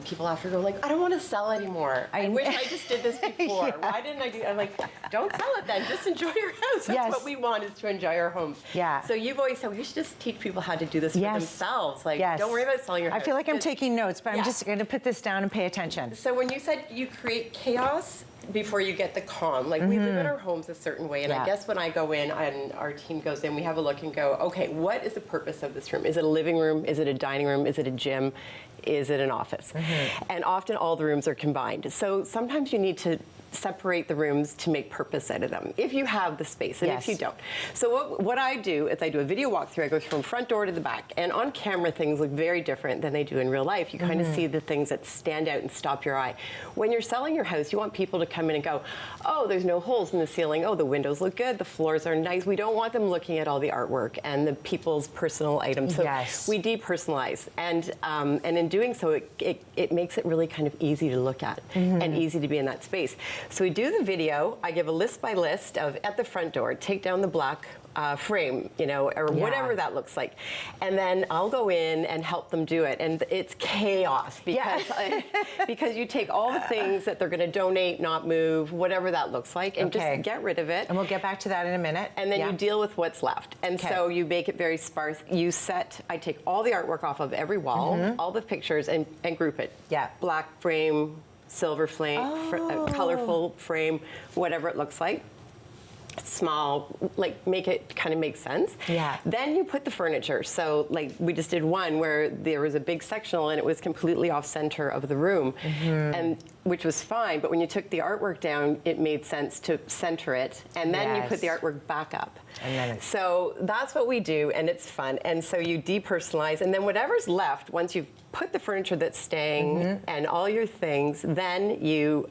people after go like, I don't want to sell anymore. I wish I just did this before. Yeah. Why didn't I do? I'm like, don't sell it then. Just enjoy your house. That's what we want, is to enjoy our homes. Yeah. So you've always said we should just teach people how to do this for themselves. Like, don't worry about selling your house. I feel like I'm taking notes, but I'm just going to put this down and pay attention. So when you said you create chaos before you get the calm, like we live in our homes a certain way, and I guess when I go in and our team goes in, we have a look and go, okay, what is the purpose of this room? Is it a living room? Is it a dining room? Is it a gym? Is it an office? And often all the rooms are combined. So sometimes you need to separate the rooms to make purpose out of them, if you have the space, and if you don't. So what I do is I do a video walkthrough. I go from front door to the back, and on camera things look very different than they do in real life. You kind of see the things that stand out and stop your eye. When you're selling your house, you want people to come in and go, oh, there's no holes in the ceiling. Oh, the windows look good. The floors are nice. We don't want them looking at all the artwork and the people's personal items. So we depersonalize, and in doing so, it makes it really kind of easy to look at and easy to be in that space. So we do the video. I give a list by list of, at the front door, take down the black frame, you know, or whatever that looks like. And then I'll go in and help them do it. And it's chaos because, because you take all the things that they're going to donate, not move, whatever that looks like, and just get rid of it. And we'll get back to that in a minute. And then you deal with what's left. And so you make it very sparse. You I take all the artwork off of every wall, all the pictures, and group it. Black frame, silver flame, colorful frame, whatever it looks like. Small, like make it kind of make sense. Then you put the furniture. So like we just did one where there was a big sectional and it was completely off center of the room, and which was fine. But when you took the artwork down, it made sense to center it, and then you put the artwork back up. So that's what we do, and it's fun. And so you depersonalize, and then whatever's left, once you've put the furniture that's staying and all your things, then you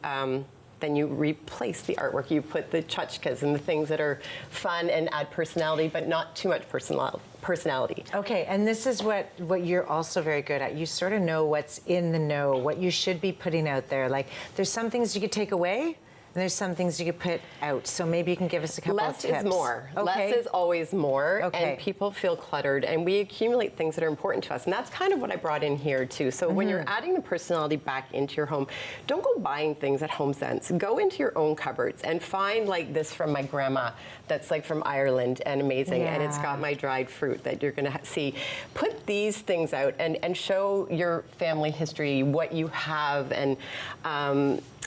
replace the artwork. You put the tchotchkes and the things that are fun and add personality, but not too much personality. Okay, and this is what you're also very good at. You sort of know what's in the know, what you should be putting out there. Like, there's some things you could take away, and there's some things you could put out. So maybe you can give us a couple of tips. Less is more. Less is always more, and people feel cluttered, and we accumulate things that are important to us, and that's kind of what I brought in here too. So when you're adding the personality back into your home, don't go buying things at HomeSense. Go into your own cupboards and find like this from my grandma that's like from Ireland and amazing, and it's got my dried fruit that you're gonna see. Put these things out and show your family history, what you have, and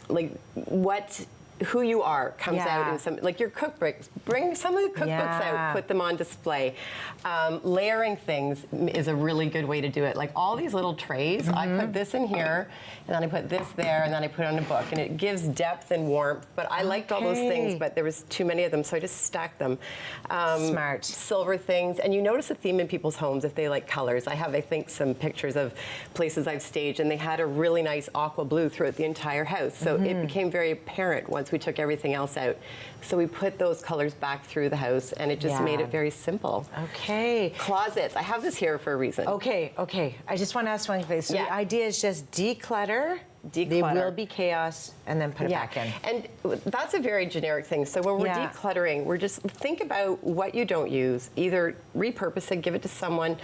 like what who you are comes out in some, like your cookbooks. Bring some of the cookbooks out, put them on display. Layering things is a really good way to do it. Like all these little trays, I put this in here, and then I put this there, and then I put it on a book, and it gives depth and warmth. But I liked all those things, but there was too many of them, so I just stacked them. Smart. Silver things, and you notice a theme in people's homes if they like colors. I have, I think, some pictures of places I've staged, and they had a really nice aqua blue throughout the entire house. So it became very apparent once we took everything else out. So we put those colors back through the house, and it just made it very simple. Okay. Closets. I have this here for a reason. Okay. I just want to ask one thing. So the idea is just declutter. They will be chaos, and then put it back in. And that's a very generic thing. So when we're decluttering, we're just think about what you don't use. Either repurpose it, give it to someone,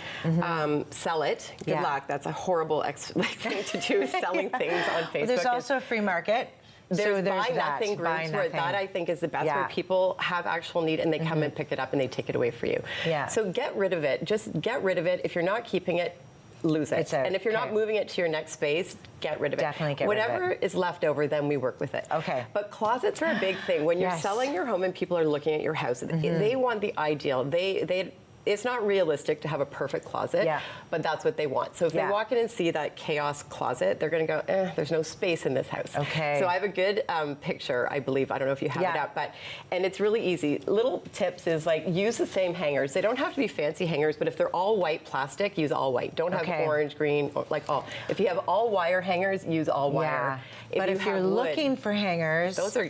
sell it. Good luck. That's a horrible thing to do, selling things on Facebook. But there's also a free market. There's buy nothing groups where that I think is the best, where people have actual need and they come and pick it up and they take it away for you. So get rid of it. Just get rid of it. If you're not keeping it, lose it. And if you're not moving it to your next space, get rid of it. Definitely get rid of it. Whatever is left over, then we work with it. Okay. But closets are a big thing. When you're selling your home and people are looking at your house, they want the ideal. It's not realistic to have a perfect closet, but that's what they want. So if they walk in and see that chaos closet, they're going to go, there's no space in this house. Okay. So I have a good picture, I believe. I don't know if you have it up, and it's really easy. Little tips is like use the same hangers. They don't have to be fancy hangers, but if they're all white plastic, use all white. Don't have orange, green, or like all. If you have all wire hangers, use all wire. But if you're looking for hangers, those are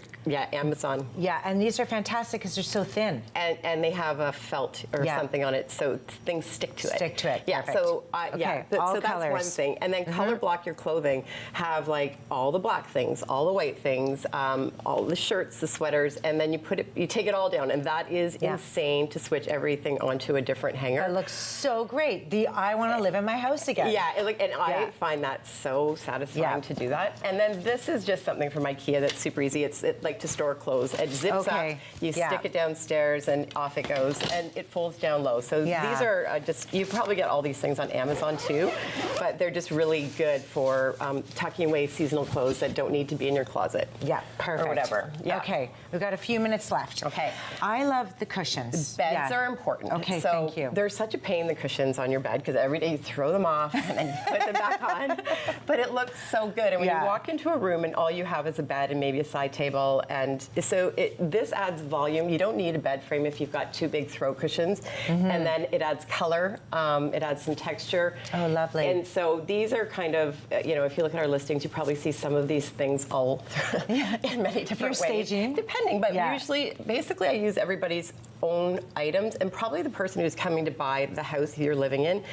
Amazon. Yeah, and these are fantastic because they're so thin. And they have a felt or something on it, so things stick to it. Yeah. Perfect. So all so that's one thing. And then color block your clothing. Have like all the black things, all the white things, all the shirts, the sweaters, and then you take it all down, and that is insane to switch everything onto a different hanger. That looks so great. I want to live in my house again. Yeah, I find that so satisfying to do that. And then this is just something from IKEA that's super easy. It's like to store clothes. It zips up, you stick it downstairs, and off it goes, and it folds down low. So these are you probably get all these things on Amazon too, but they're just really good for tucking away seasonal clothes that don't need to be in your closet. Yeah, perfect. Or whatever. Yeah. Okay, we've got a few minutes left. Okay. I love the cushions. Beds are important. Okay, so thank you. They're such a pain, the cushions on your bed, because every day you throw them off and then you put them back on. But it looks so good. And when you walk into a room and all you have is a bed and maybe a side table, and so this adds volume. You don't need a bed frame if you've got two big throw cushions. And then it adds color, it adds some texture. Oh, lovely. And so these are kind of, if you look at our listings, you probably see some of these things all in many different ways. Staging. Depending, but usually, basically I use everybody's own items, and probably the person who's coming to buy the house you're living in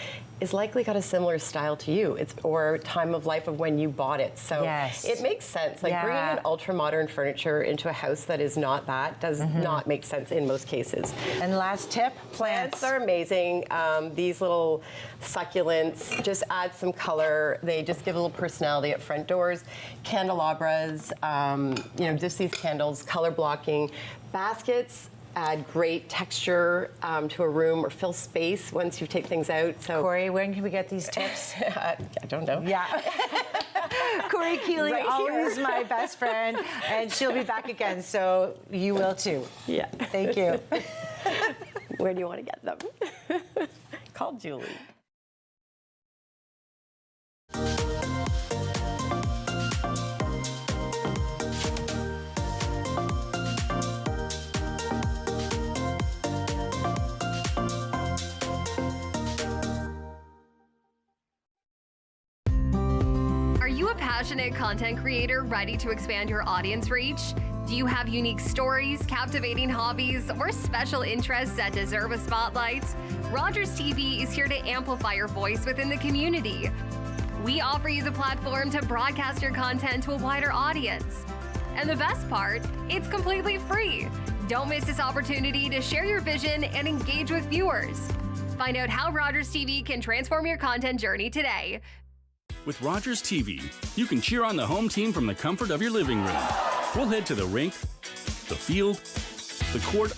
is likely got a similar style to you. Or time of life of when you bought it. So it makes sense. Like bringing in ultra modern furniture into a house that is not that does not make sense in most cases. And last tip, plants are amazing. These little succulents just add some color. They just give a little personality at front doors. Candelabras, just these candles, color blocking. Baskets add great texture to a room or fill space once you take things out. So Corey, when can we get these tips? I don't know. Yeah. Corey Keeley, Right always here. my best friend, and she'll be back again, so you will too. Yeah. Thank you. Where do you want to get them? Call Julie. Are you a passionate content creator ready to expand your audience reach? Do you have unique stories, captivating hobbies, or special interests that deserve a spotlight? Rogers TV is here to amplify your voice within the community. We offer you the platform to broadcast your content to a wider audience. And the best part, it's completely free. Don't miss this opportunity to share your vision and engage with viewers. Find out how Rogers TV can transform your content journey today. With Rogers TV, you can cheer on the home team from the comfort of your living room. We'll head to the rink, the field, the court,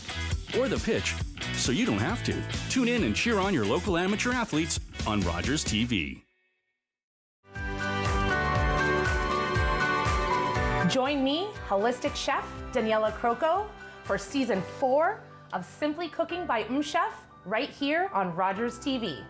or the pitch, so you don't have to. Tune in and cheer on your local amateur athletes on Rogers TV. Join me holistic chef Daniela Croco for season 4 of Simply Cooking by Chef right here on Rogers TV.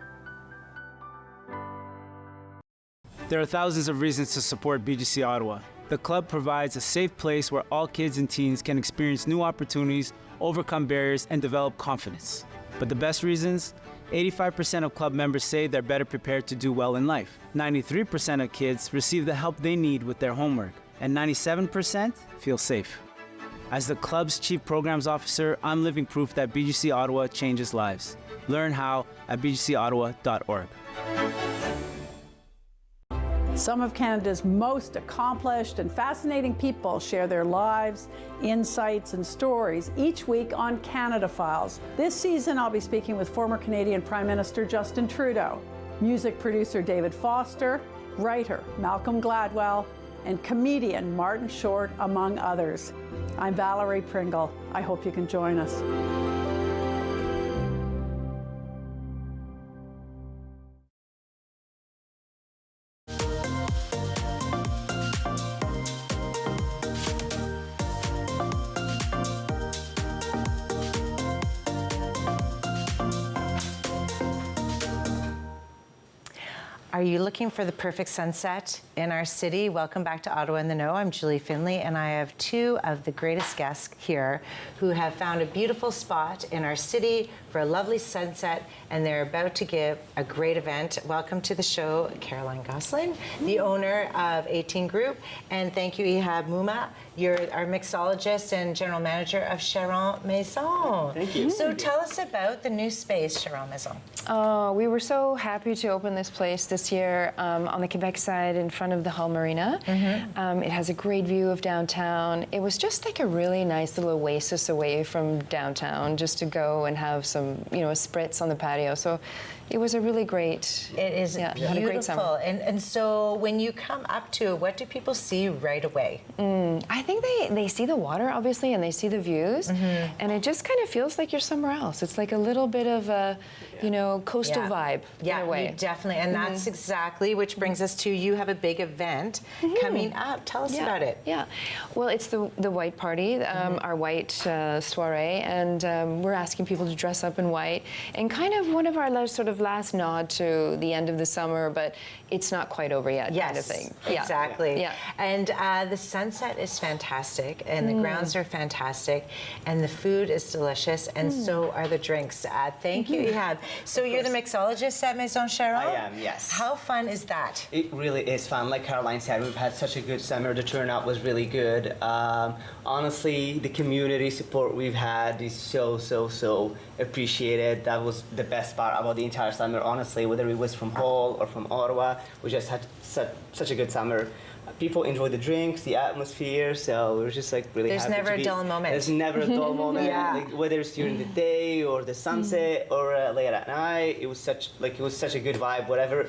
There are thousands of reasons to support BGC Ottawa. The club provides a safe place where all kids and teens can experience new opportunities, overcome barriers, and develop confidence. But the best reasons? 85% of club members say they're better prepared to do well in life. 93% of kids receive the help they need with their homework. And 97% feel safe. As the club's Chief Programs Officer, I'm living proof that BGC Ottawa changes lives. Learn how at bgcottawa.org. Some of Canada's most accomplished and fascinating people share their lives, insights, and stories each week on Canada Files. This season, I'll be speaking with former Canadian Prime Minister Justin Trudeau, music producer David Foster, writer Malcolm Gladwell, and comedian Martin Short, among others. I'm Valerie Pringle. I hope you can join us. Are you looking for the perfect sunset in our city? Welcome back to Ottawa in the Know. I'm Julie Findlay, and I have two of the greatest guests here who have found a beautiful spot in our city for a lovely sunset, and they're about to give a great event. Welcome to the show, Caroline Gosling, the owner of 18 Group, and thank you, Ihab Mouma. You're our mixologist and general manager of Charon Maison. Thank you. So tell us about the new space, Charon Maison. We were so happy to open this place this year on the Quebec side in front of the Hull Marina. It has a great view of downtown. It was just like a really nice little oasis away from downtown just to go and have some, a spritz on the patio. So it was a really great. It is beautiful. Had a great summer. And so when you come up to it, what do people see right away? I think they see the water, obviously, and they see the views, and it just kind of feels like you're somewhere else. It's like a little bit of a, coastal vibe in a way. Definitely. And that's exactly, which brings us to, you have a big event coming up. Tell us about it. Yeah. Well, it's the White Party, our white soiree, and we're asking people to dress up in white, and kind of one of our last nod to the end of the summer, but it's not quite over yet, kind of thing. Exactly. Yeah. And the sunset is fantastic, and the grounds are fantastic, and the food is delicious, and so are the drinks. Thank you, Ihab. So you're the mixologist at Maison Charon? I am, yes. How fun is that? It really is fun. Like Caroline said, we've had such a good summer. The turnout was really good. Honestly, the community support we've had is so appreciated. That was the best part about the entire summer, honestly, whether it was from Hull or from Ottawa. We just had such a good summer. People enjoy the drinks, the atmosphere, so we're just really There's happy never a dull moment. There's never a dull moment. Yeah. Like, whether it's during the day or the sunset or late at night, it was such a good vibe, whatever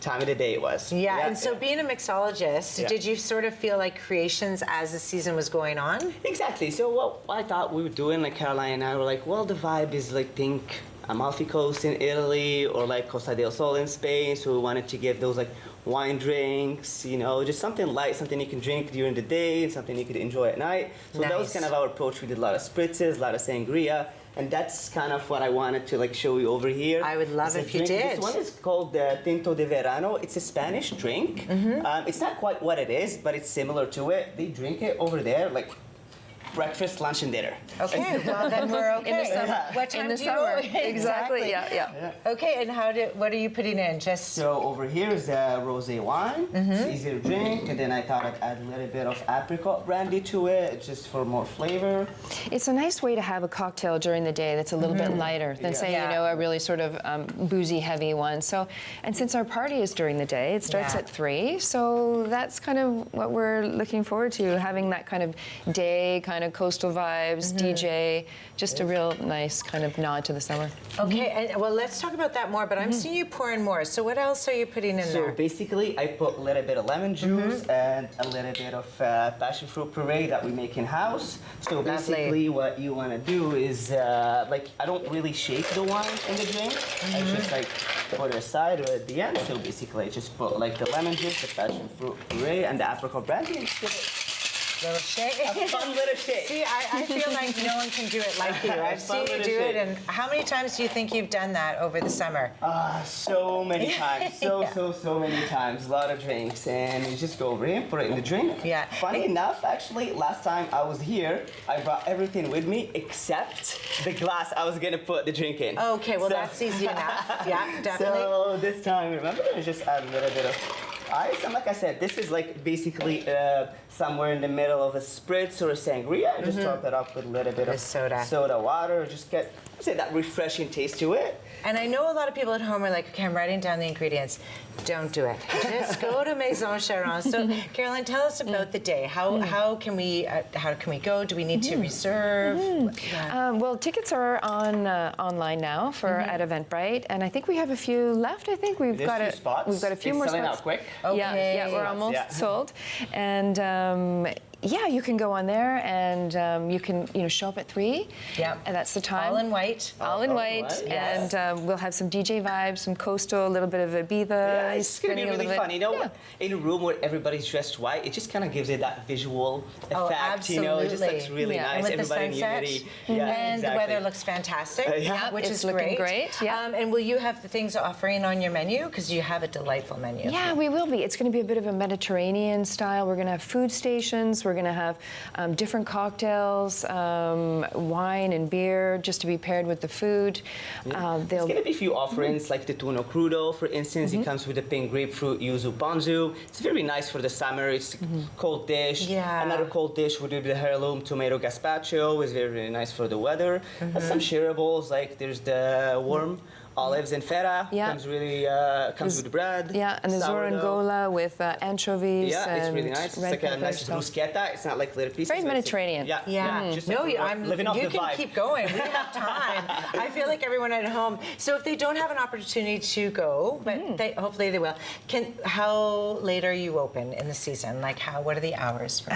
time of the day it was. Yeah, and so being a mixologist, did you sort of feel like creations as the season was going on? Exactly. So what I thought we were doing, like Caroline and I were like, well, the vibe is think Amalfi Coast in Italy or Costa del Sol in Spain. So we wanted to give those wine drinks, just something light, something you can drink during the day, and something you could enjoy at night. So that was kind of our approach. We did a lot of spritzes, a lot of sangria, and that's kind of what I wanted to show you over here. I would love if you did. This one is called the Tinto de Verano. It's a Spanish drink. It's not quite what it is, but it's similar to it. They drink it over there breakfast, lunch, and dinner. Okay, well then we're okay. In the summer. What time in the do you summer. go? Exactly. Yeah. Okay, and what are you putting in? So over here is the rosé wine. It's easy to drink, and then I thought I'd add a little bit of apricot brandy to it, just for more flavor. It's a nice way to have a cocktail during the day that's a little bit lighter than say a really sort of boozy heavy one. So, and since our party is during the day, it starts at 3. So that's kind of what we're looking forward to, having that kind of day kind of coastal vibes, DJ, just a real nice kind of nod to the summer. Okay, and well, let's talk about that more, but I'm seeing you pour in more. So what else are you putting in there? So basically, I put a little bit of lemon juice and a little bit of passion fruit puree that we make in-house. So basically, what you want to do is, I don't really shake the wine in the drink. I just put it aside or at the end. So basically, I just put the lemon juice, the passion fruit puree, and the apricot brandy and give it Little shake. A fun little shake. See, I feel like no one can do it like you. I've seen you do it, and how many times do you think you've done that over the summer? So many times. So many times. A lot of drinks. And you just go over here, put it in the drink. Yeah. Funny enough, actually, last time I was here, I brought everything with me except the glass I was going to put the drink in. Okay, well, that's easy enough. Yeah, definitely. So this time, remember, I just add a little bit of ice. And like I said, this is like basically somewhere in the middle of a spritz or a sangria. Just top it up with a little bit of soda water. Just get, say, that refreshing taste to it. And I know a lot of people at home are like, okay, I'm writing down the ingredients. Don't do it. Just go to Maison Charon. So, Caroline, tell us about the day. How can we go? Do we need to reserve? Well, tickets are on online now for at Eventbrite, and I think we have a few left. I think we've got a few more spots. Selling out quick. Okay. Yeah, we're almost sold, and. Yeah, you can go on there and you can show up at 3. Yeah, and that's the time. All in white. All in white, yes. And we'll have some DJ vibes, some coastal, a little bit of Ibiza. Yeah, it's gonna be really fun. You know, in a room where everybody's dressed white, it just kind of gives it that visual effect. Absolutely. It just looks really nice. And with Everybody the sunset, in unity. And the weather looks fantastic. Which it's is looking great. Yeah. And will you have the things offering on your menu? Because you have a delightful menu. Yeah, we will be. It's going to be a bit of a Mediterranean style. We're going to have food stations. We're going to have different cocktails, wine and beer, just to be paired with the food. There's going to be a few offerings, like the tuna crudo, for instance. It comes with a pink grapefruit yuzu ponzu. It's very nice for the summer. It's a cold dish. Yeah. Another cold dish would be the heirloom tomato gazpacho. It's very, very nice for the weather. Some shareables, like there's the warm olives and feta. Comes really comes with the bread. Yeah, and the zorangola with anchovies. Yeah, it's really nice. It's like a nice peppers, bruschetta. It's not like little pieces. Very Mediterranean. Yeah. Just No, like I'm living off you the can vibe. keep going. We have time. I feel like everyone at home. So if they don't have an opportunity to go, but hopefully they will. How late are you open in the season? Like what are the hours for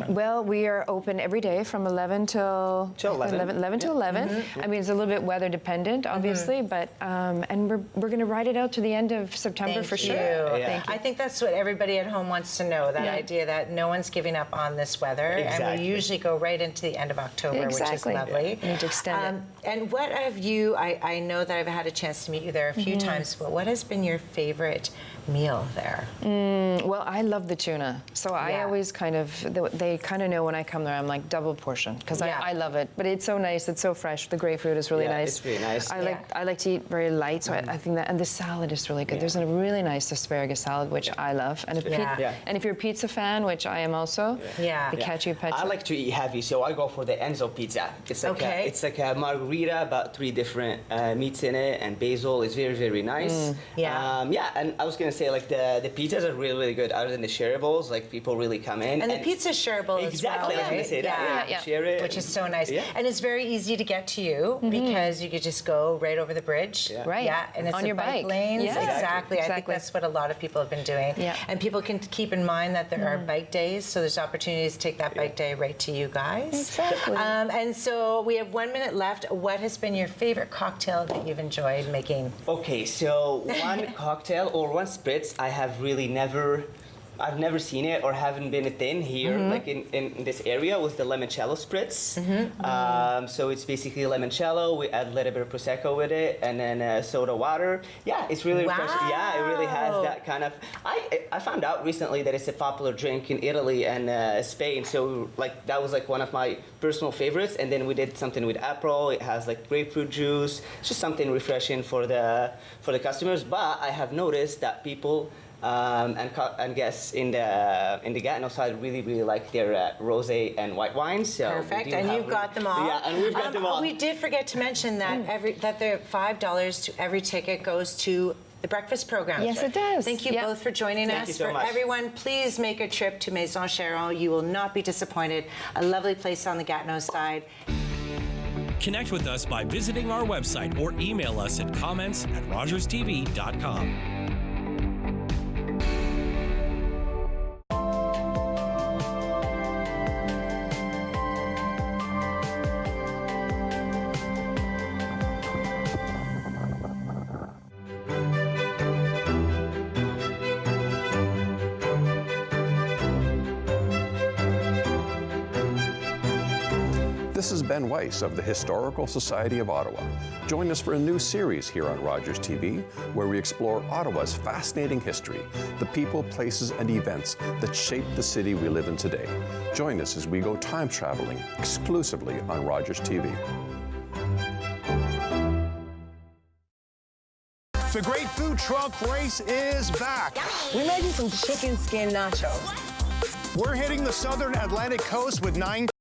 well, we are open every day from 11 till 11 till 11. I mean, it's a little bit weather dependent, obviously, but and we're going to ride it out to the end of September for sure. Thank you. I think that's what everybody at home wants to know, that idea that no one's giving up on this weather. And we usually go right into the end of October, which is lovely. Need to extend it. And what have you, I know that I've had a chance to meet you there a few times, but what has been your favorite meal there? Well, I love the tuna. So I always they kind of know when I come there, I'm like double portion, because I love it. But it's so nice, it's so fresh. The grapefruit is really nice. It's really nice. I like to eat very light, so I think that, and the salad is really good. There's a really nice asparagus salad, which I love. And if you're a pizza fan, which I am also, the cacio pepe. I like to eat heavy, so I go for the Enzo pizza. It's like it's like a margherita, about 3 different meats in it, and basil. It's very, very nice. And I was gonna say, like, the pizzas are really, really good. Other than the shareables, like, people really come in. And the pizza shareable exactly, as well, I was gonna say that. Share it, which is so nice. And it's very easy to get to you because you could just go right over the bridge. And it's on your bike bike lanes. Yeah. Exactly. I think that's what a lot of people have been doing. And people can keep in mind that there are bike days, so there's opportunities to take that bike day right to you guys. Exactly. And so we have 1 minute left. What has been your favorite cocktail that you've enjoyed making? Okay, so one cocktail or one spritz I have really I've never seen it or haven't been in here, like in this area, was the limoncello spritz. So it's basically limoncello. We add a little bit of prosecco with it, and then soda water. Yeah, it's really refreshing. Yeah, it really has that kind of. I found out recently that it's a popular drink in Italy and Spain. So like that was like one of my personal favorites. And then we did something with April. It has like grapefruit juice. It's just something refreshing for the customers. But I have noticed that people. And guests in the Gatineau side really like their rosé and white wines. So perfect, and you've got them all. Yeah, and we've got them all. We did forget to mention that that the $5 to every ticket goes to the breakfast program. Yes, it does. Thank you both for joining us. Thank you so much. Everyone, please make a trip to Maison Charon. You will not be disappointed. A lovely place on the Gatineau side. Connect with us by visiting our website or email us at comments@rogerstv.com. This is Ben Weiss of the Historical Society of Ottawa. Join us for a new series here on Rogers TV, where we explore Ottawa's fascinating history, the people, places, and events that shape the city we live in today. Join us as we go time traveling exclusively on Rogers TV. The Great Food Truck Race is back. We're making some chicken skin nachos. We're hitting the southern Atlantic coast with 9